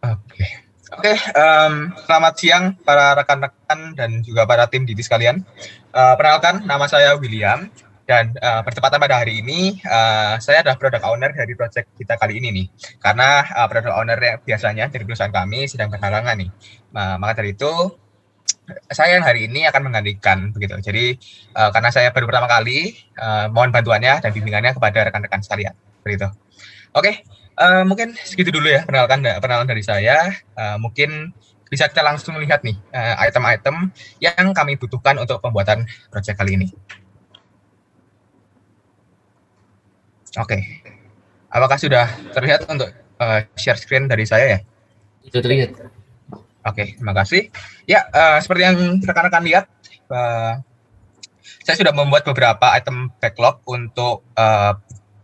Oke. Oke, selamat siang para rekan-rekan dan juga para tim Didi sekalian. Perkenalkan, nama saya William dan bertepatan pada hari ini saya adalah product owner dari project kita kali ini nih. Karena product owner biasanya dari perusahaan kami sedang berhalangan nih. Maka dari itu saya yang hari ini akan menggantikan begitu. Jadi karena saya baru pertama kali, mohon bantuannya dan bimbingannya kepada rekan-rekan sekalian. Begitu. Oke, mungkin segitu dulu ya perkenalan dari saya. Mungkin bisa kita langsung lihat nih item-item yang kami butuhkan untuk pembuatan project kali ini. Oke, apakah sudah terlihat untuk share screen dari saya ya? Itu terlihat. Oke, terima kasih. Ya, seperti yang rekan-rekan lihat, saya sudah membuat beberapa item backlog untuk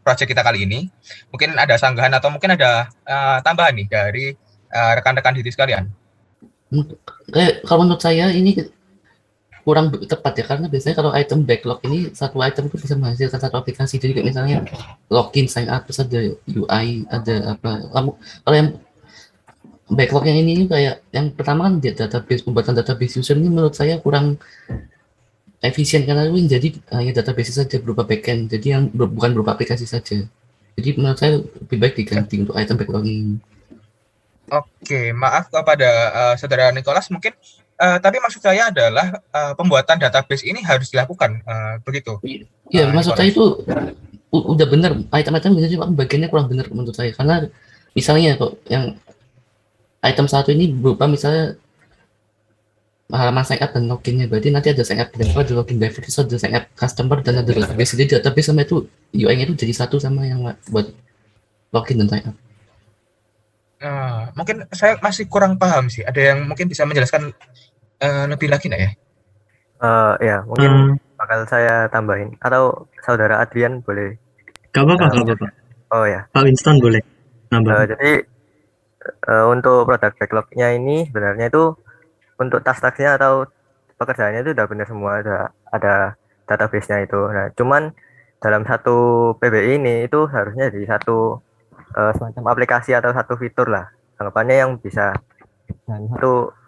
project kita kali ini. Mungkin ada sanggahan atau mungkin ada tambahan nih dari rekan-rekan Didi sekalian. Kalau menurut saya ini kurang tepat ya, karena biasanya kalau item backlog ini satu item itu bisa menghasilkan satu aplikasi. Jadi kayak misalnya login, sign up, terus ada UI, ada apa. Kalau yang backlog yang ini kayak yang pertama kan database, pembuatan database user ini menurut saya kurang efisien karena itu jadi hanya database saja berupa backend, jadi yang bukan berupa aplikasi saja. Jadi menurut saya lebih baik diganti untuk item backlog ini. Oke, maaf kepada saudara Nicholas mungkin, tapi maksud saya adalah pembuatan database ini harus dilakukan, begitu. Iya, maksud saya Nicholas. itu udah benar, item-item biasanya cuma bagiannya kurang benar menurut saya, karena misalnya kok yang item satu ini berupa misalnya halaman sign up dan loginnya, berarti nanti ada sign up driver, ada login driver, terus ada sign up customer, dan ada database. Jadi database sama itu UI-nya itu jadi satu sama yang buat login dan sign up. Mungkin saya masih kurang paham sih. Ada yang mungkin bisa menjelaskan lebih lagi nggak ya? Ya, mungkin bakal saya tambahin. Atau saudara Adrian boleh. Gak apa-apa, Pak. Oh ya. Pak Winston boleh nambah. Jadi untuk produk backlog-nya ini sebenarnya itu untuk tas-tasnya atau pekerjaannya itu udah benar semua, ada database-nya itu. Nah, cuman dalam satu PBI ini itu harusnya jadi satu semacam aplikasi atau satu fitur lah. Anggapannya yang bisa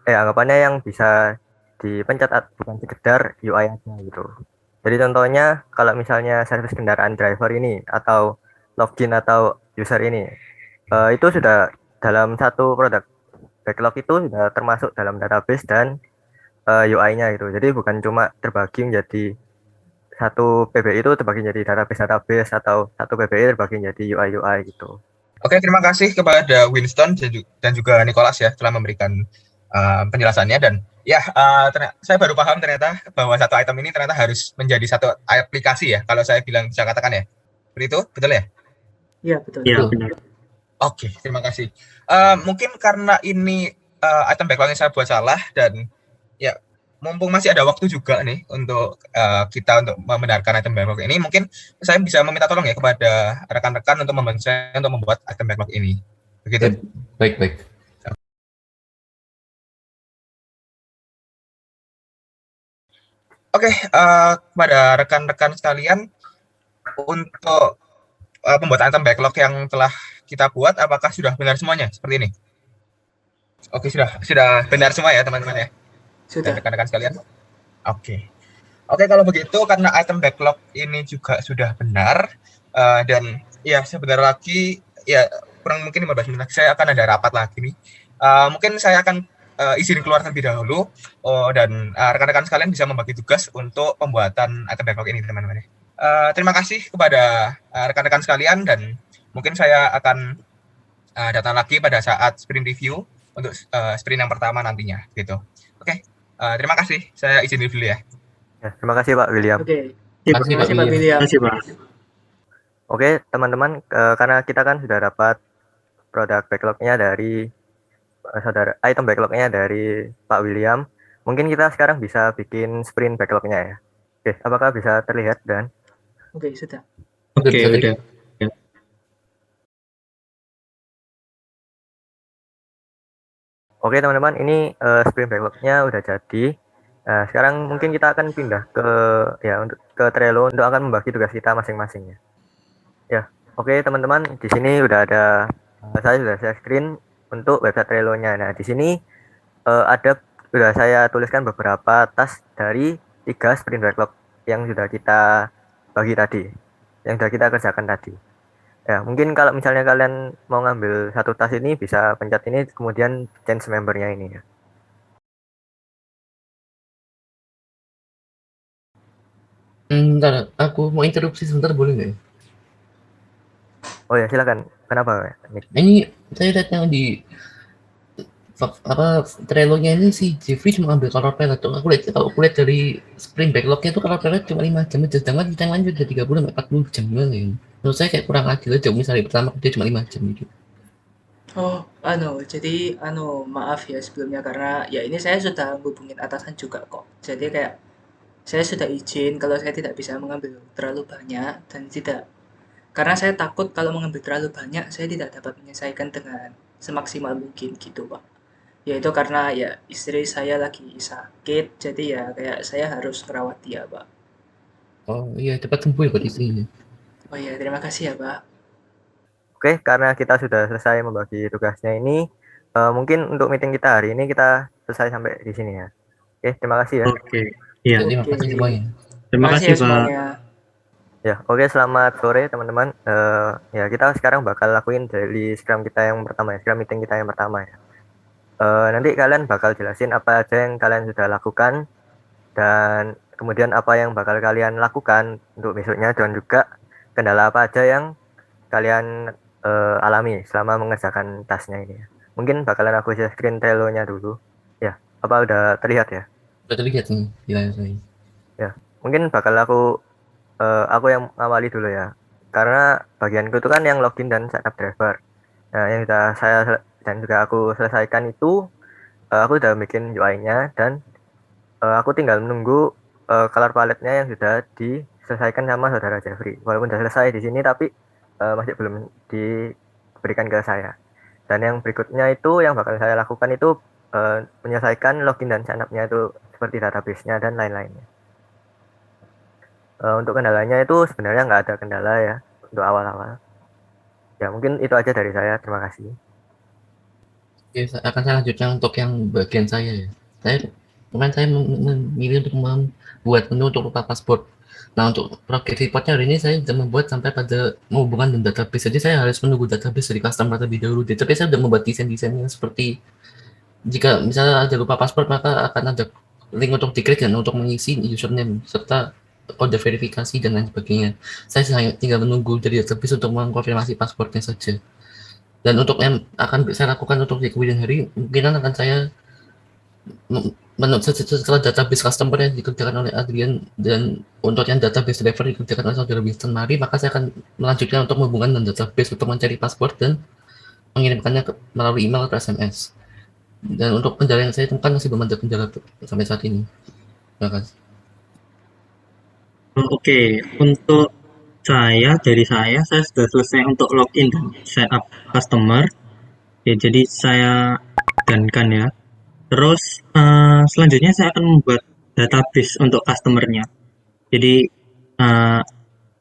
anggapannya yang bisa dipencet, bukan sekedar UI aja gitu. Jadi contohnya kalau misalnya servis kendaraan driver ini atau login atau user ini itu sudah dalam satu produk backlog itu sudah termasuk dalam database dan UI-nya gitu. Jadi bukan cuma terbagi menjadi satu PBI itu terbagi menjadi database atau satu PBI terbagi menjadi UI gitu. Oke, terima kasih kepada Winston dan juga Nicholas ya telah memberikan penjelasannya, dan ya saya baru paham ternyata bahwa satu item ini ternyata harus menjadi satu aplikasi ya, kalau saya bilang bisa katakan ya. Seperti itu, betul ya? Iya, betul. Iya, benar. Oke, terima kasih. Mungkin karena ini item backlog-nya saya buat salah, dan ya mumpung masih ada waktu juga nih untuk kita untuk membenarkan item backlog ini, mungkin saya bisa meminta tolong ya kepada rekan-rekan untuk membantu saya untuk membuat item backlog ini. Begitu? Baik. Oke, kepada rekan-rekan sekalian, untuk pembuatan item backlog yang telah kita buat, apakah sudah benar semuanya seperti ini? Oke, sudah benar semua ya teman-teman ya? Sudah. Dan rekan-rekan sekalian? Oke, kalau begitu karena item backlog ini juga sudah benar, dan ya sebentar lagi, ya kurang mungkin 15 menit saya akan ada rapat lagi nih. Mungkin saya akan izin keluar terlebih dahulu, dan rekan-rekan sekalian bisa membagi tugas untuk pembuatan item backlog ini teman-teman. Terima kasih kepada rekan-rekan sekalian, dan mungkin saya akan datang lagi pada saat sprint review untuk sprint yang pertama nantinya gitu. Oke, terima kasih. Saya izin dulu ya. Terima kasih Pak William. Oke. Terima kasih Pak William. Terima kasih, Pak. Oke, teman-teman, karena kita kan sudah dapat produk backlog-nya dari item backlog-nya dari Pak William, mungkin kita sekarang bisa bikin sprint backlog-nya ya. Oke, apakah bisa terlihat dan? Oke, sudah. Oke, udah. Oke teman-teman, ini sprint backlog-nya udah jadi. Sekarang mungkin kita akan pindah ke Trello untuk akan membagi tugas kita masing-masing ya. Ya, oke teman-teman, di sini udah ada saya sudah share screen. untuk website Trello-nya. Nah, di sini ada sudah saya tuliskan beberapa task dari 3 sprint backlog yang sudah kita bagi tadi, yang sudah kita kerjakan tadi. Ya, mungkin kalau misalnya kalian mau ngambil satu task ini bisa pencet ini kemudian change membernya ini ya. Bentar, aku mau interupsi sebentar boleh nggak ya? Oh ya, silakan. Kenapa, Nick? Ini saya lihat yang di Trello-nya ini si Jeffrey cuma ambil color palette tuh. Kalau aku lihat dari sprint backlog-nya itu color palette cuma 5 jam aja, sedangkan kita yang lain udah 30 sampai 40 jam gimana ya? Menurut saya kayak kurang adil aja misalnya pertama dia cuma 5 jam gitu. Oh, jadi maaf ya sebelumnya karena ya ini saya sudah hubungin atasan juga kok. Jadi kayak saya sudah izin kalau saya tidak bisa mengambil terlalu banyak dan tidak karena saya takut kalau mengambil terlalu banyak saya tidak dapat menyelesaikan dengan semaksimal mungkin gitu, Pak. Ya itu karena ya istri saya lagi sakit, jadi ya kayak saya harus merawat dia, Pak. Oh iya cepat sembuh ya buat istrinya. Oh ya, terima kasih ya, Pak. Oke, karena kita sudah selesai membagi tugasnya ini, mungkin untuk meeting kita hari ini kita selesai sampai di sini ya. Oke, terima kasih ya. Oke. Iya. Terima Oke. kasih semuanya. Terima Terima kasih kasih, ya Pak. semuanya. Ya, oke, selamat sore teman-teman. Ya, kita sekarang bakal lakuin daily scrum kita yang pertama ya, scrum meeting kita yang pertama ya. Nanti kalian bakal jelasin apa aja yang kalian sudah lakukan dan kemudian apa yang bakal kalian lakukan untuk besoknya dan juga kendala apa aja yang kalian alami selama mengerjakan tasnya ini ya. Mungkin bakalan aku share screen Trello-nya dulu. Ya, apa udah terlihat ya? Udah terlihat nih di layar saya. Ya, mungkin bakal aku yang awali dulu ya. Karena bagianku itu kan yang login dan setup driver. Nah, yang sudah saya dan juga aku selesaikan itu aku udah bikin UI-nya dan aku tinggal menunggu color palette-nya yang sudah diselesaikan sama saudara Jeffrey. Walaupun sudah selesai di sini tapi masih belum diberikan ke saya. Dan yang berikutnya itu yang bakal saya lakukan itu menyelesaikan login dan sign-up-nya itu seperti database-nya dan lain-lainnya. Untuk kendalanya itu sebenarnya nggak ada kendala ya untuk awal-awal. Ya mungkin itu aja dari saya. Terima kasih. Oke, akan saya lanjutkan untuk yang bagian saya ya. Saya memilih untuk membuat menu untuk lupa paspor. Nah, untuk project reportnya hari ini saya sudah membuat sampai pada menghubungkan dengan database. Jadi saya harus menunggu database dari customer terlebih dahulu. Tapi saya sudah membuat desain-desainnya seperti jika misalnya ada lupa paspor maka akan ada link untuk diklik dan untuk mengisi username serta kode verifikasi dan lain sebagainya. Saya hanya tinggal menunggu dari database untuk mengkonfirmasi paspornya saja. Dan untuk yang akan saya lakukan untuk di kemudian hari, mungkin akan saya setelah database customer yang dikerjakan oleh Adrian dan untuk yang database driver dikerjakan oleh saudara Winston Mari, maka saya akan melanjutkan untuk menghubungkan dengan database untuk mencari paspor dan mengirimkannya melalui email atau SMS. Dan untuk kendala yang saya temukan masih belum ada kendala sampai saat ini. Terima kasih. Oke, untuk saya sudah selesai untuk login dan setup customer. Ya, jadi saya dankan ya. Terus selanjutnya saya akan membuat database untuk customernya. Jadi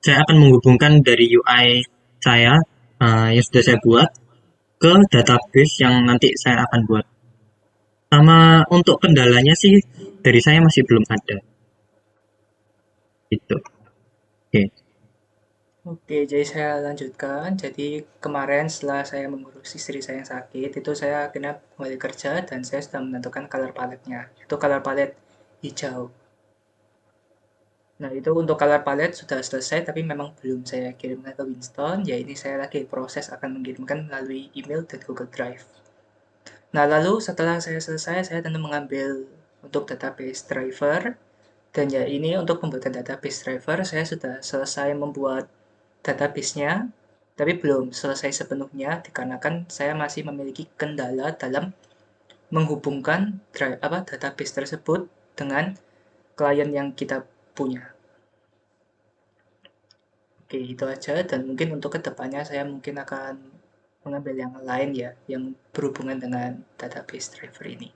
saya akan menghubungkan dari UI saya yang sudah saya buat ke database yang nanti saya akan buat. Sama untuk kendalanya sih dari saya masih belum ada. Gitu. Oke. Oke, jadi saya lanjutkan. Jadi kemarin setelah saya mengurus istri saya yang sakit, itu saya kena kembali kerja dan saya sudah menentukan color palette-nya. Itu color palette hijau. Nah, itu untuk color palette sudah selesai, tapi memang belum saya kirimkan ke Winston. Ya, ini saya lagi proses akan mengirimkan melalui email dan Google Drive. Nah, lalu setelah saya selesai, saya tentu mengambil untuk database driver. Dan ya, ini untuk pembuatan database driver, saya sudah selesai membuat database-nya, tapi belum selesai sepenuhnya dikarenakan saya masih memiliki kendala dalam menghubungkan database tersebut dengan klien yang kita punya. Oke, itu aja dan mungkin untuk kedepannya saya mungkin akan mengambil yang lain ya, yang berhubungan dengan database driver ini.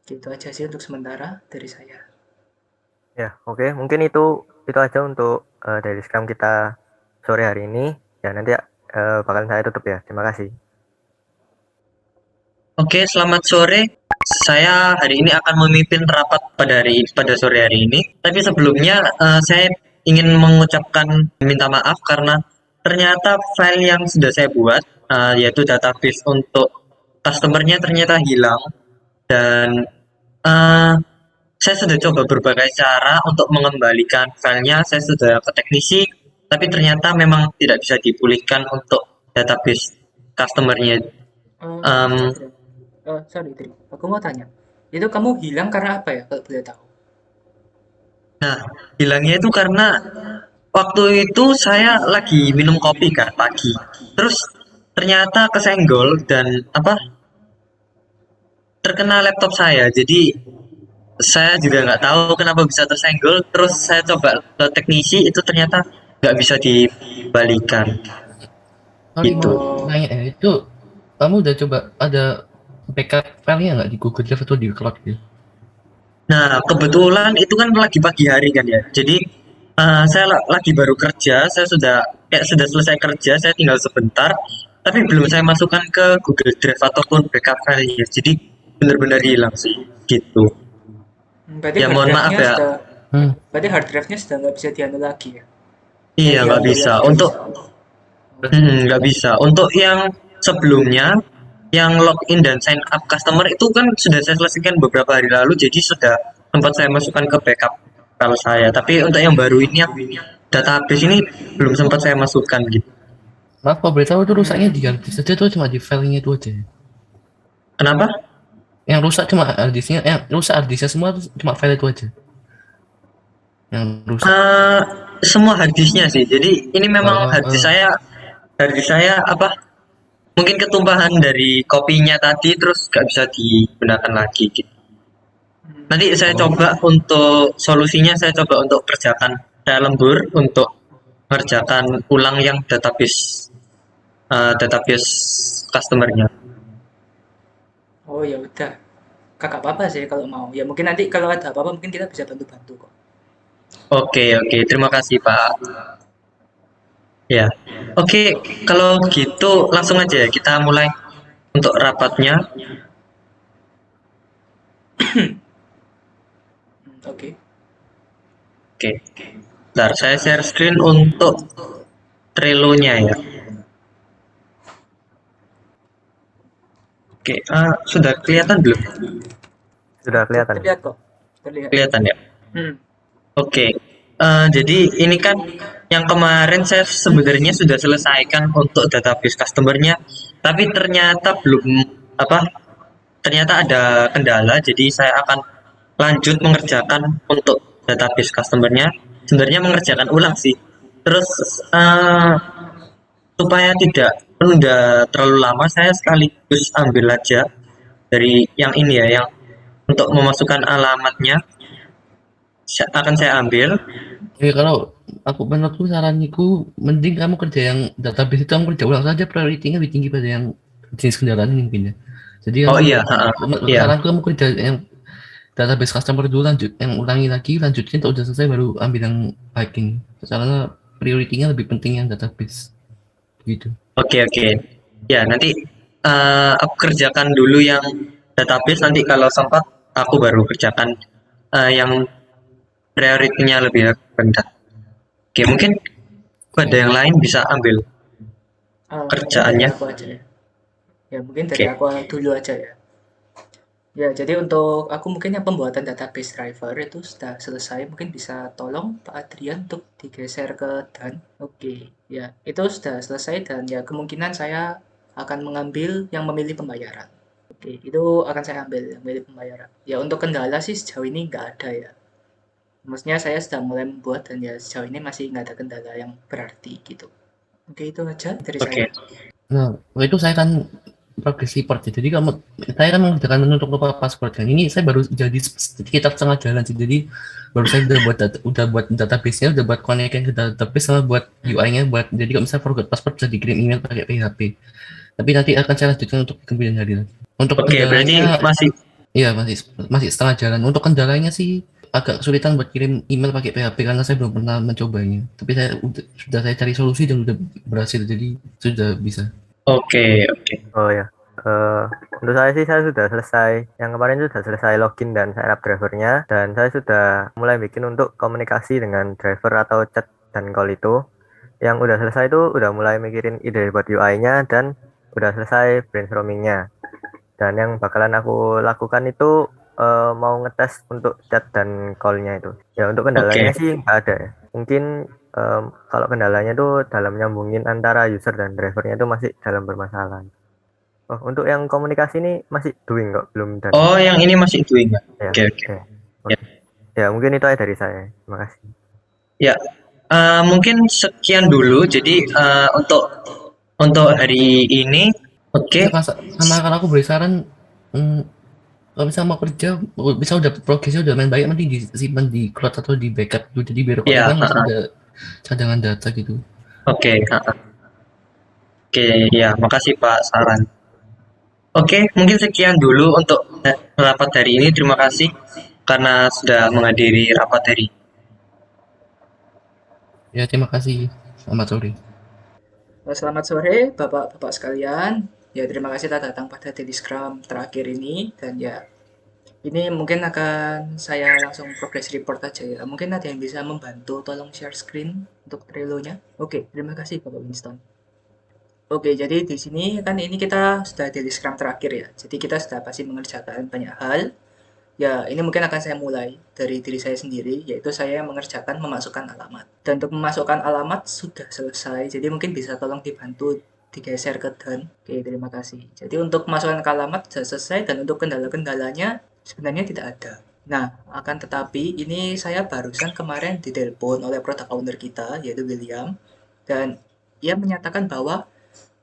Gitu aja sih untuk sementara dari saya. Ya, oke. Mungkin itu aja untuk daily scrum kita sore hari ini. Ya, nanti bakalan saya tutup ya. Terima kasih. Oke, selamat sore. Saya hari ini akan memimpin rapat pada sore hari ini. Tapi sebelumnya saya ingin mengucapkan minta maaf karena ternyata file yang sudah saya buat, yaitu database untuk customernya ternyata hilang. Dan eh, saya sudah coba berbagai cara untuk mengembalikan filenya. Saya sudah ke teknisi, tapi ternyata memang tidak bisa dipulihkan untuk database customernya. Em, Sorry, Tri. Aku mau tanya. Itu kamu hilang karena apa ya, kalau boleh tahu? Nah, hilangnya itu karena waktu itu saya lagi minum kopi kan pagi. Terus ternyata kesenggol dan terkena laptop saya. Jadi saya juga nggak tahu kenapa bisa tersenggol. Terus saya coba ke teknisi itu ternyata nggak bisa dibalikan. Sorry Gitu. mau nanya ya, itu kamu udah coba ada backup filenya nggak di Google Drive atau di cloud gitu? Nah, kebetulan itu kan lagi pagi hari kan ya. Jadi saya lagi baru kerja, saya sudah selesai kerja, saya tinggal sebentar, tapi belum saya masukkan ke Google Drive ataupun backup file-nya. Jadi benar-benar hilang sih, gitu. Berarti Ya hard mohon maaf drive-nya ya. sudah Hmm. berarti hard drive-nya sudah nggak bisa dianu lagi ya? Iya nggak Diambil bisa. lagi. Untuk nggak bisa. Untuk yang sebelumnya, yang login dan sign up customer itu kan sudah saya selesaikan beberapa hari lalu, jadi sudah sempat saya masukkan ke backup kalau saya. Tapi untuk yang baru ini, yang database ini belum sempat saya masukkan gitu. Maaf kalau boleh tahu itu rusaknya di hard disk saja tuh cuma di filenya itu aja. Kenapa? Yang rusak cuma hard disknya, yang rusak hard disknya semua tuh cuma file itu aja. Yang rusak. Semua harddisknya sih. Jadi ini memang Oh, harddisk saya mungkin ketumpahan dari kopinya tadi terus nggak bisa digunakan lagi gitu. Nanti saya coba untuk solusinya, saya coba untuk kerjakan saya lembur untuk mengerjakan ulang yang database customernya. Oh ya udah. Kakak apa-apa sih kalau mau. Ya mungkin nanti kalau ada apa-apa mungkin kita bisa bantu-bantu kok. Oke, terima kasih Pak. Ya, oke, kalau gitu langsung aja ya kita mulai untuk rapatnya. Oke. Oke, bentar saya share screen untuk Trello-nya ya. Oke, sudah kelihatan belum? Sudah kelihatan. Terlihat kok. Terlihat. Kelihatan ya. Hmm. Oke, jadi ini kan yang kemarin saya sebenarnya sudah selesaikan untuk database customernya, tapi ternyata belum ternyata ada kendala, jadi saya akan lanjut mengerjakan untuk database customernya. Sebenarnya mengerjakan ulang sih. Terus supaya tidak menunda terlalu lama, saya sekaligus ambil aja dari yang ini ya, yang untuk memasukkan alamatnya akan saya ambil. kalau aku menurutku saranku mending kamu kerja yang database itu kamu kerja ulang saja, priority-nya lebih tinggi pada yang jenis kendaraan ini mungkin ya. Jadi Oh kamu, iya, iya. saranku kamu kerja yang database customer dulu, lanjut yang ulangi lagi, lanjutin kalau udah selesai baru ambil yang biking. Karena priority-nya lebih penting yang database gitu. Oke. Ya, nanti aku kerjakan dulu yang database, nanti kalau sempat aku baru kerjakan yang prioritinya lebih rendah. Oke, mungkin pada yang lain bisa ambil kerjaannya. Dari aku aja ya. Ya mungkin dari Oke. aku dulu aja ya. Ya, jadi untuk aku mungkin yang pembuatan database driver itu sudah selesai. Mungkin bisa tolong Pak Adrian untuk digeser ke done. Oke, ya itu sudah selesai dan ya kemungkinan saya akan mengambil yang memilih pembayaran. Oke, itu akan saya ambil yang memilih pembayaran. Ya untuk kendala sih sejauh ini nggak ada ya. Maksudnya saya sudah mulai membuat dan ya sejauh ini masih nggak ada kendala yang berarti gitu. Oke, itu aja dari Oke. saya. Nah, itu saya kan progress report ya. Jadi saya kan mengerjakan untuk lupa password kan. Ini saya baru jadi sekitar setengah jalan sih. Jadi baru saya udah buat database-nya, udah buat connection ke database sama buat UI-nya buat, jadi kalau misalnya forgot password bisa dikirim email pakai PHP. Tapi nanti akan saya lanjutkan untuk kemudian hari lagi. Untuk Oke, berarti kendalanya, masih masih setengah jalan. Untuk kendalanya sih agak kesulitan buat kirim email pakai PHP karena saya belum pernah mencobanya. Tapi sudah saya cari solusi dan udah berhasil, jadi sudah bisa. oke. Oh ya. Eh, untuk saya sih saya sudah selesai. Yang kemarin sudah selesai login dan sign up drivernya, dan saya sudah mulai bikin untuk komunikasi dengan driver atau chat dan call itu. Yang udah selesai itu udah mulai mikirin ide buat UI-nya dan udah selesai brainstorming-nya. Dan yang bakalan aku lakukan itu mau ngetes untuk chat dan call-nya itu. Ya untuk kendalanya Oke. sih nggak ada ya. Mungkin kalau kendalanya tuh dalam nyambungin antara user dan drivernya itu masih dalam permasalahan. Oh, untuk yang komunikasi ini masih doing kok, belum done. Oh, yang ini masih doing ya? Ya, Oke, oke. ya. Ya. Ya, mungkin itu aja dari saya. Terima kasih. Ya, mungkin sekian dulu. Jadi untuk hari ini, oke. Sama kalau aku beri saran, kalau misalnya mau kerja, bisa udah progresnya udah main baik, nanti disimpan di cloud atau di backup dulu, jadi biar kalau Ya, hilang masih ada cadangan data gitu. oke. Oke, ya, makasih Pak saran. Oke, mungkin sekian dulu untuk rapat hari ini. Terima kasih karena sudah menghadiri rapat hari ini. Ya, terima kasih. Selamat sore. Selamat sore Bapak-bapak sekalian. Ya, terima kasih telah datang pada Daily Scrum terakhir ini, dan ya ini mungkin akan saya langsung progress report aja ya. Mungkin ada yang bisa membantu, tolong share screen untuk Trello-nya. Oke, terima kasih Bapak Winston. Oke, jadi di sini kan ini kita sudah Daily Scrum terakhir ya. Jadi kita sudah pasti mengerjakan banyak hal. Ya, ini mungkin akan saya mulai dari diri saya sendiri, yaitu saya mengerjakan memasukkan alamat. Dan untuk memasukkan alamat sudah selesai, jadi mungkin bisa tolong dibantu digeser ke done. Oke, terima kasih. Jadi untuk memasukkan ke alamat sudah selesai, dan untuk kendala-kendalanya sebenarnya tidak ada. Nah, akan tetapi ini saya barusan kemarin ditelepon oleh product owner kita, yaitu William, dan ia menyatakan bahwa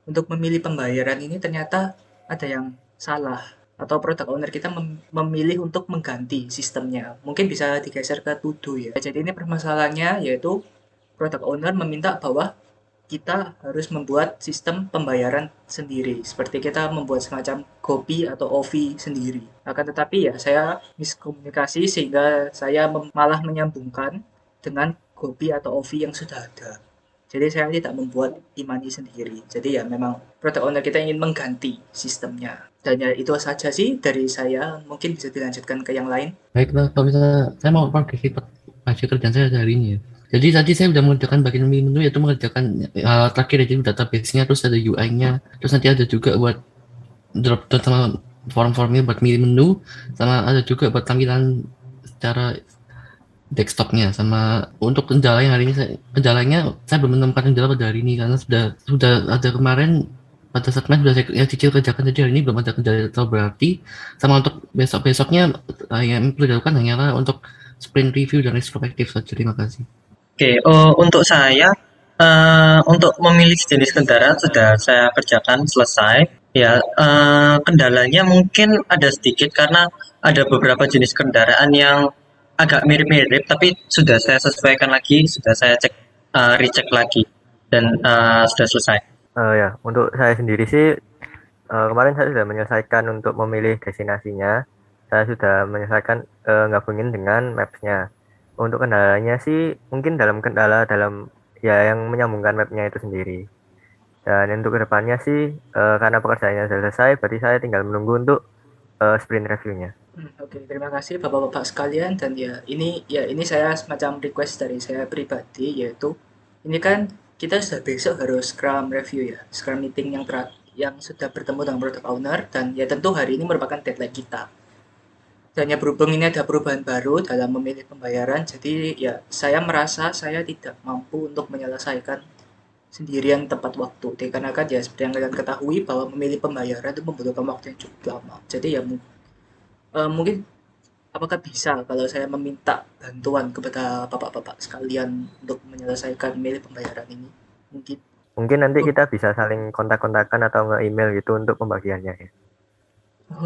untuk memilih pembayaran ini ternyata ada yang salah, atau product owner kita memilih untuk mengganti sistemnya. Mungkin bisa digeser ke to do ya. Jadi ini permasalahannya yaitu product owner meminta bahwa kita harus membuat sistem pembayaran sendiri. Seperti kita membuat semacam Gopi atau OVI sendiri. Akan tetapi ya saya miskomunikasi sehingga saya malah menyambungkan dengan Gopi atau OVI yang sudah ada. Jadi saya tidak membuat Imani sendiri. Jadi ya memang product owner kita ingin mengganti sistemnya. Dan ya itu saja sih dari saya. Mungkin bisa dilanjutkan ke yang lain. Baiklah, kalau misalnya saya mau progres report hasil kerjaan saya hari ini ya. Jadi tadi saya sudah mengerjakan bagian menu, yaitu mengerjakan terakhir jadi database-nya, terus ada UI-nya, terus nanti ada juga buat drop down sama form-formnya buat milih menu, sama ada juga buat tampilan secara desktopnya. Sama untuk kendala yang hari ini kendalanya saya belum menemukan kendala pada hari ini karena sudah ada kemarin pada saat sudah saya cicil kerjakan, jadi hari ini belum ada kendala terlalu berarti. Sama untuk besoknya yang perlu dilakukan hanyalah untuk sprint review dan retrospective saja. Terima kasih. Oke, untuk saya, untuk memilih jenis kendaraan sudah saya kerjakan selesai. Ya, kendalanya mungkin ada sedikit karena ada beberapa jenis kendaraan yang agak mirip-mirip, tapi sudah saya sesuaikan lagi, sudah saya cek, recheck lagi, dan sudah selesai. Ya, untuk saya sendiri sih kemarin saya sudah menyelesaikan untuk memilih destinasinya. Saya sudah menyelesaikan gabungin dengan maps-nya. Untuk kendalanya sih mungkin dalam ya yang menyambungkan map-nya itu sendiri. Dan untuk kedepannya sih karena pekerjaannya sudah selesai, berarti saya tinggal menunggu untuk sprint review-nya. Oke, terima kasih Bapak-bapak sekalian, dan ini saya semacam request dari saya pribadi, yaitu ini kan kita sudah besok harus Scrum review ya, Scrum meeting yang sudah bertemu dengan product owner, dan ya tentu hari ini merupakan deadline kita. Dan ya berhubung ini ada perubahan baru dalam memilih pembayaran, jadi ya saya merasa saya tidak mampu untuk menyelesaikan sendirian tepat waktu. Dikarenakan ya seperti yang kalian ketahui bahwa memilih pembayaran itu membutuhkan waktu yang cukup lama. Jadi ya mungkin apakah bisa kalau saya meminta bantuan kepada bapak-bapak sekalian untuk menyelesaikan memilih pembayaran ini? Mungkin nanti kita bisa saling kontak-kontakan atau nge-email gitu untuk pembagiannya ya.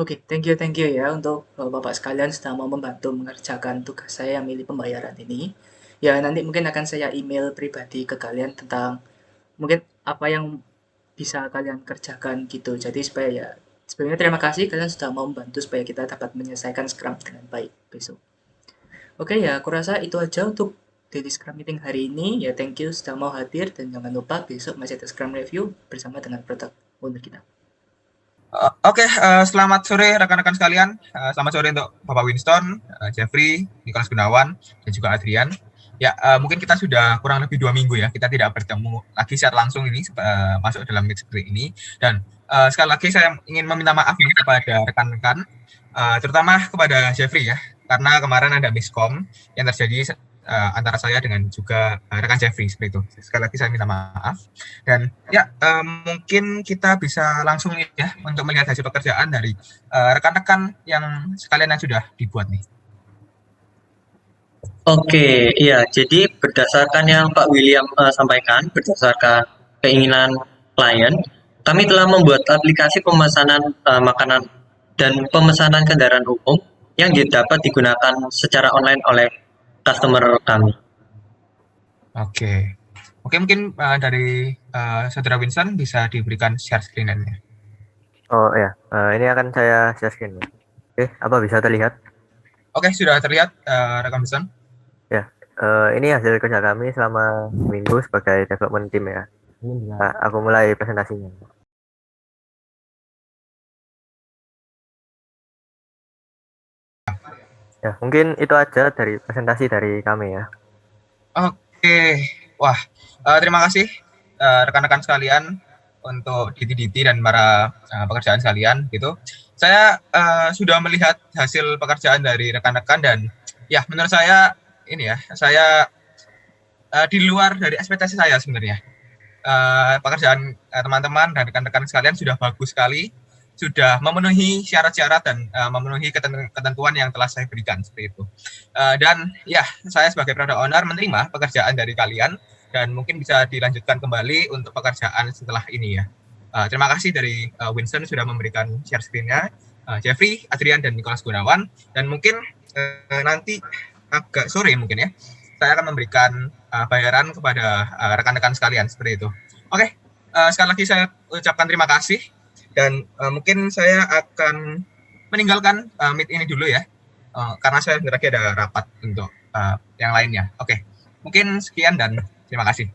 Oke, thank you ya untuk bapak sekalian sudah mau membantu mengerjakan tugas saya yang milih pembayaran ini. Ya nanti mungkin akan saya email pribadi ke kalian tentang mungkin apa yang bisa kalian kerjakan gitu. Jadi supaya ya sebelumnya terima kasih kalian sudah mau membantu supaya kita dapat menyelesaikan Scrum dengan baik besok. Oke ya, aku rasa itu aja untuk daily Scrum meeting hari ini. Ya thank you sudah mau hadir, dan jangan lupa besok masih ada Scrum review bersama dengan product owner kita. Oke, selamat sore rekan-rekan sekalian. Selamat sore untuk Bapak Winston, Jeffrey, Nicholas Gunawan, dan juga Adrian. Ya, mungkin kita sudah kurang lebih 2 minggu ya, kita tidak bertemu lagi secara langsung ini, masuk dalam Mixed Break ini. Dan sekali lagi saya ingin meminta maaf nih kepada rekan-rekan, terutama kepada Jeffrey ya, karena kemarin ada miskom yang terjadi antara saya dengan juga rekan Jeffrey seperti itu. Sekali lagi saya minta maaf. Dan ya, mungkin kita bisa langsung ya untuk melihat hasil pekerjaan dari rekan-rekan yang sekalian yang sudah dibuat nih. Oke, iya. Jadi berdasarkan yang Pak William sampaikan, berdasarkan keinginan klien, kami telah membuat aplikasi pemesanan makanan dan pemesanan kendaraan umum yang dapat digunakan secara online oleh customer kami. Oke. Oke, mungkin dari Saudara Winston bisa diberikan share screen-nya. Oh ya, ini akan saya share screen ya. Oke, apa bisa terlihat? Oke, sudah terlihat rekan Winston. Ya, ini hasil kerja kami selama minggu sebagai development team ya. Ini bisa aku mulai presentasinya. Ya, mungkin itu aja dari presentasi dari kami ya. Oke, wah, terima kasih rekan-rekan sekalian untuk Diti dan para pekerjaan sekalian gitu. Saya sudah melihat hasil pekerjaan dari rekan-rekan dan ya menurut saya ini ya, saya di luar dari ekspektasi saya sebenarnya. Pekerjaan teman-teman dan rekan-rekan sekalian sudah bagus sekali, sudah memenuhi syarat-syarat dan memenuhi ketentuan yang telah saya berikan seperti itu. Dan ya, saya sebagai product owner menerima pekerjaan dari kalian dan mungkin bisa dilanjutkan kembali untuk pekerjaan setelah ini ya. Terima kasih dari Winston sudah memberikan share screen-nya, Jeffrey, Adrian, dan Nicholas Gunawan. Dan mungkin nanti agak sore mungkin ya, saya akan memberikan bayaran kepada rekan-rekan sekalian seperti itu. Oke, sekali lagi saya ucapkan terima kasih dan mungkin saya akan meninggalkan meet ini dulu ya, karena saya sebentar lagi ada rapat untuk yang lainnya. Oke, mungkin sekian dan terima kasih.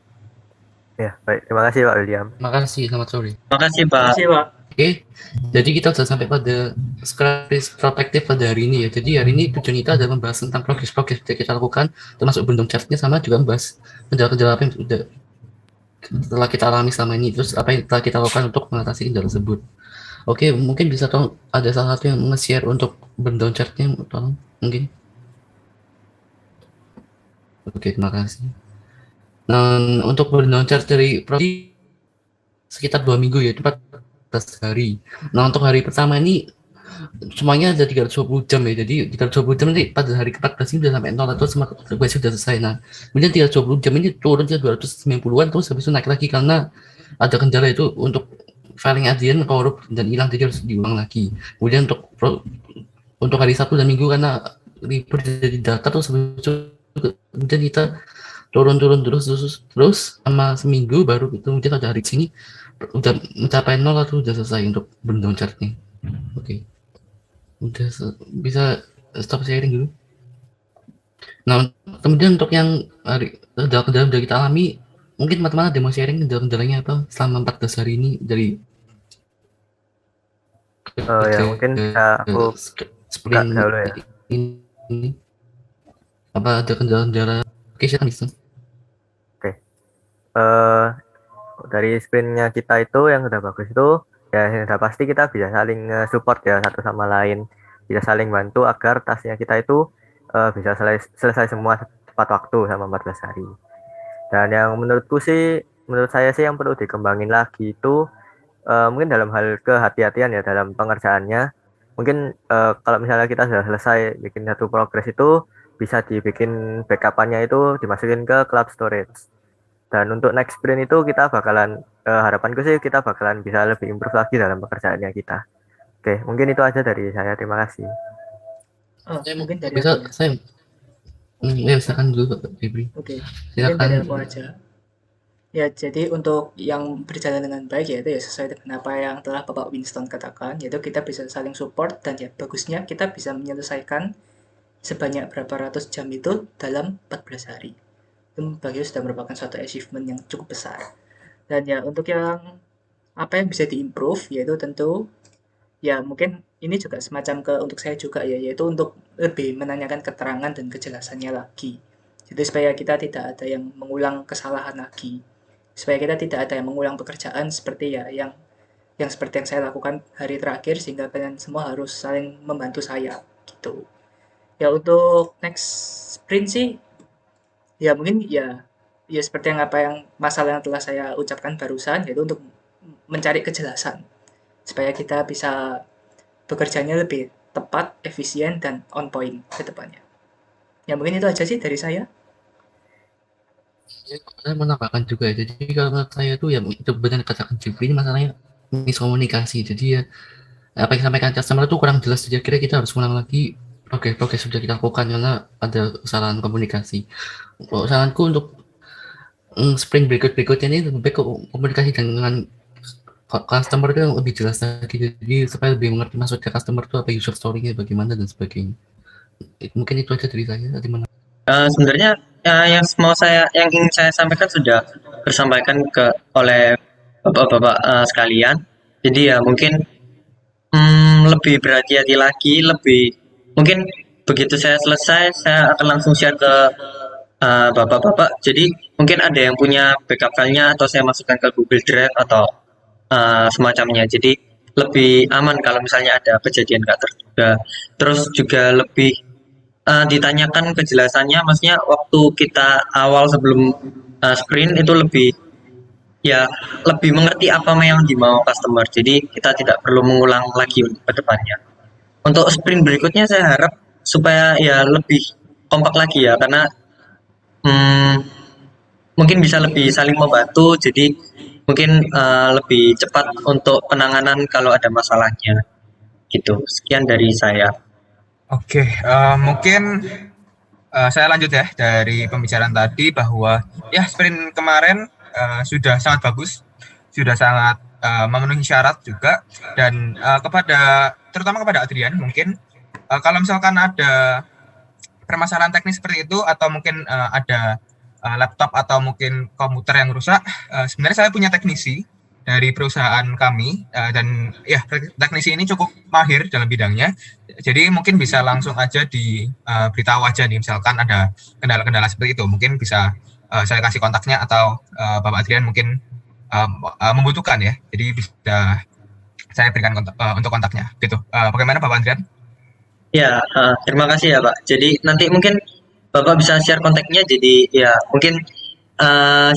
Ya, baik. Terima kasih Pak William. Terima kasih, selamat sore. Terima kasih Terima Pak. kasih, Pak. Oke, jadi kita sudah sampai pada script perspektif pada hari ini ya. Jadi hari ini tujuan kita adalah membahas tentang progres-progres yang kita lakukan, termasuk bentuk chartnya, sama juga membahas kendala-kendala apa yang sudah telah kita alami selama ini, terus apa yang telah kita lakukan untuk mengatasi kendala tersebut. Oke, mungkin bisa tolong ada salah satu yang nge-share untuk breakdown chartnya, tolong mungkin. Oke, terima kasih. Nah, untuk breakdown chart dari prodi sekitar 2 minggu ya, 14 hari. Nah, untuk hari pertama ini semuanya ada 320 jam ya, jadi 320 jam nanti pada hari ke-14 ini udah sampai 0 atau request sudah selesai. Nah, kemudian 320 jam ini turun ke 290-an, terus habis itu naik lagi karena ada kendala itu untuk filing Adrian korup dan hilang, jadi harus diulang lagi. Kemudian untuk hari Sabtu dan Minggu karena ribet jadi data, terus habis itu kemudian kita turun terus sama seminggu baru kemudian ada hari sini udah mencapai 0 atau udah selesai untuk breakdown chartnya. Oke. Udah bisa stop sharing dulu. Nah, kemudian untuk yang kendala-kendala yang kita alami, mungkin teman-teman ada mau sharing kendalanya apa selama 14 hari ini dari Ya mungkin bisa aku buka sprint dahulu ya. ini. Apa ada kendala-kendala? Oke, silakan bisa. Dari sprintnya kita itu yang sudah bagus itu ya yang sudah pasti kita bisa saling support ya satu sama lain, bisa saling bantu agar tasnya kita itu bisa selesai semua tepat waktu sama 14 hari. Dan yang menurut saya sih yang perlu dikembangin lagi itu mungkin dalam hal kehati-hatian ya dalam pengerjaannya. Mungkin kalau misalnya kita sudah selesai bikin satu progres itu bisa dibikin backupannya itu dimasukin ke cloud storage. Dan untuk next sprint itu kita bakalan harapanku sih kita bakalan bisa lebih improve lagi dalam pekerjaannya kita. Oke, mungkin itu aja dari saya. Terima kasih. Mungkin dari Bisa aku ya. saya ya silakan dulu Pak Febri. Oke, mungkin Silakan. dari aku aja. Ya, jadi untuk yang berjalan dengan baik yaitu ya sesuai dengan apa yang telah Bapak Winston katakan, yaitu kita bisa saling support dan ya bagusnya kita bisa menyelesaikan sebanyak berapa ratus jam itu dalam 14 hari. Itu bagi sudah merupakan suatu achievement yang cukup besar. Dan ya untuk yang apa yang bisa diimprove yaitu tentu Ya, mungkin ini juga semacam untuk saya juga ya, yaitu untuk lebih menanyakan keterangan dan kejelasannya lagi. Jadi supaya kita tidak ada yang mengulang kesalahan lagi. Supaya kita tidak ada yang mengulang pekerjaan seperti ya yang seperti yang saya lakukan hari terakhir sehingga kalian semua harus saling membantu saya gitu. Ya untuk next sprint sih ya mungkin ya seperti yang masalah yang telah saya ucapkan barusan yaitu untuk mencari kejelasan supaya kita bisa bekerjanya lebih tepat, efisien, dan on point ke depannya. Ya mungkin itu aja sih dari saya. Ya, saya menambahkan juga ya. Jadi kalau menurut saya tuh ya itu benar katakan Jeffrey, ini masalahnya miskomunikasi. Jadi ya apa yang disampaikan customer itu kurang jelas. Jadi kira kita harus ulang lagi progres sudah kita lakukan karena ada kesalahan komunikasi. Saranku untuk sprint berikutnya ini lebih baik komunikasi dengan customer itu yang lebih jelas lagi. Jadi supaya lebih mengerti maksudnya customer itu apa, user story-nya bagaimana dan sebagainya. Mungkin itu aja dari saya. Gimana? Sebenarnya yang ingin saya sampaikan sudah tersampaikan oleh bapak-bapak sekalian. Jadi ya mungkin lebih berhati-hati lagi, mungkin begitu saya selesai, saya akan langsung share ke bapak-bapak. Jadi mungkin ada yang punya backup filenya atau saya masukkan ke Google Drive atau semacamnya. Jadi lebih aman kalau misalnya ada kejadian nggak terduga. Terus juga lebih ditanyakan kejelasannya, maksudnya waktu kita awal sebelum sprint itu lebih mengerti apa yang dimau customer. Jadi kita tidak perlu mengulang lagi untuk ke depannya. Untuk sprint berikutnya saya harap supaya ya lebih kompak lagi ya, karena hmm, mungkin bisa lebih saling membantu. Jadi mungkin lebih cepat untuk penanganan kalau ada masalahnya. Gitu. Sekian dari saya. Oke, mungkin saya lanjut ya dari pembicaraan tadi bahwa ya sprint kemarin sudah sangat bagus, sudah sangat memenuhi syarat juga dan terutama kepada Adrian mungkin kalau misalkan ada permasalahan teknis seperti itu atau mungkin ada laptop atau mungkin komputer yang rusak, sebenarnya saya punya teknisi dari perusahaan kami dan ya teknisi ini cukup mahir dalam bidangnya. Jadi mungkin bisa langsung aja diberitahu aja nih misalkan ada kendala-kendala seperti itu. Mungkin bisa saya kasih kontaknya atau Bapak Adrian mungkin membutuhkan ya. Jadi bisa saya berikan untuk kontaknya gitu. Bagaimana Bapak Adrian? Ya, terima kasih ya Pak. Jadi nanti mungkin Bapak bisa share kontaknya. Jadi ya mungkin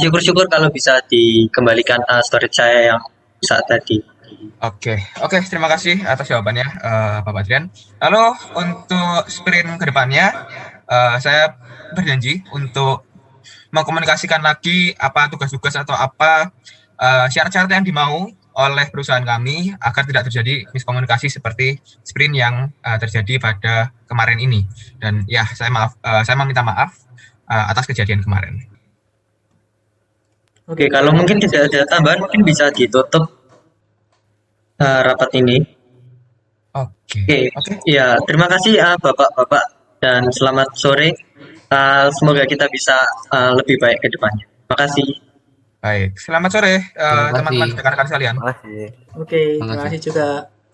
syukur-syukur kalau bisa dikembalikan storage saya yang saat tadi. Oke, terima kasih atas jawabannya Bapak Adrian. Lalu untuk sprint kedepannya, saya berjanji untuk mengkomunikasikan lagi apa tugas-tugas atau apa syarat-syarat yang dimau oleh perusahaan kami agar tidak terjadi miskomunikasi seperti sprint yang terjadi pada kemarin ini. Dan ya, saya meminta maaf atas kejadian kemarin. Oke, kalau mungkin tidak ada tambahan, mungkin bisa ditutup rapat ini. Oke. Ya, terima kasih Bapak-bapak dan selamat sore. Semoga kita bisa lebih baik ke depannya. Terima kasih. Baik, selamat sore teman-teman rekan-rekan sekalian. Terima kasih. Oke, terima kasih juga.